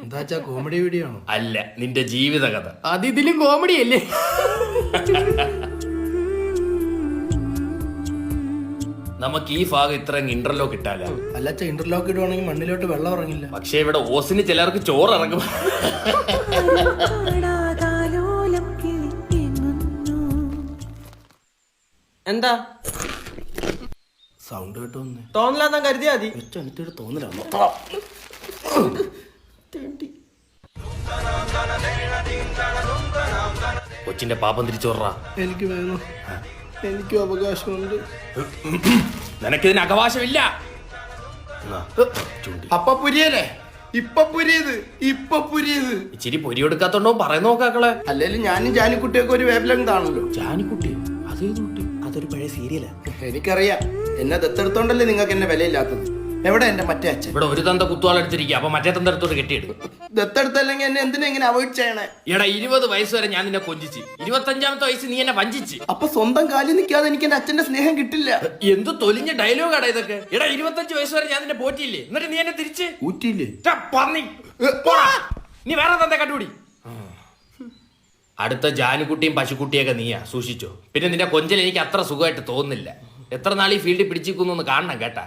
എന്താ comedy video ആണോ? അല്ല, നിന്റെ ജീവിത കഥ. അത് ഇതിലും കോമഡി അല്ലേ? നമുക്ക് ഈ ഭാഗം ഇത്ര ഇന്റർലോക്ക് ഇട്ടാല. അല്ലച്ച, ഇന്റർലോക്ക് ഇടുവാണെങ്കിൽ മണ്ണിലോട്ട് വെള്ളം ഇറങ്ങില്ല. പക്ഷെ ഇവിടെ ഓസിന് ചിലർക്ക് ചോറ് ഇറങ്ങും. എന്താ സൗണ്ട് കേട്ടോന്ന് തോന്നലാന്നാ കരുതിയാ മതി. എനിക്കൊരു തോന്നലാണോ? കൊച്ചിന്റെ പാപം തിരിച്ചോറാ. എനിക്ക് വേണം, എനിക്കും അവകാശമുണ്ട്. നിനക്കിതിന് അവകാശമില്ല. അപ്പ പുരിയല്ലേ? ഇപ്പൊ പുരിയത് ഇച്ചിരി പൊരി എടുക്കാത്തോണ്ടോ പറയുന്ന നോക്കാക്കളെ. അല്ലേലും ഞാനും ജാനിക്കുട്ടിയൊക്കെ ഒരു വേവ് ലെങ്ത് ആണല്ലോ. ജാനിക്കുട്ടി അതൊരു പഴയ സീരിയലാ. എനിക്കറിയാം, എന്നെ ദത്തെടുത്തോണ്ടല്ലേ നിങ്ങൾക്ക് എന്നെ വിലയില്ലാത്തത്. എവിടെ എന്റെ മറ്റേ അച്ഛൻ? ഇവിടെ ഒരു തന്ത കുത്തുവാളെടുത്തിരിക്കുക. അപ്പൊ മറ്റേ തന്ത എടുത്തോട്ട് കെട്ടിയെടുക്കും. ദത്തെടുത്തല്ലെങ്കിൽ എന്നെ എന്തിനാ ഇങ്ങനെ അവോയ്ഡ് ചെയ്യണേ? എടാ, 20 വയസ്സ് വരെ ഞാൻ നിന്നെ കൊഞ്ചിച്ച്, 25ാമത്തെ വയസ്സ് നീ എന്നെ വഞ്ചിച്ച്. അപ്പൊ സ്വന്തം കാലിൽ നിൽക്കാതെ എനിക്ക് എന്റെ അച്ഛന്റെ സ്നേഹം കിട്ടില്ല. എന്ത് തൊലിഞ്ഞ ഡയലോഗാടാ ഇതൊക്കെ. എടാ, 25 വയസ്സ് വരെ ഞാൻ നിന്നെ പോറ്റിയില്ലേ, എന്നിട്ട് നീ എന്നെ തിരിച്ച് ഊറ്റിയില്ലേ? നീ വേറെ തന്ത കണ്ടുപിടി. അടുത്ത ജാനുകുട്ടിയും പശുക്കുട്ടിയൊക്കെ നീയാ, സൂക്ഷിച്ചോ. പിന്നെ നിന്റെ കൊഞ്ചൽ എനിക്ക് അത്ര സുഖമായിട്ട് തോന്നുന്നില്ല. എത്ര നാൾ ഈ ഫീൽഡിൽ പിടിച്ചിരിക്കുന്നു കാണണം കേട്ടാ.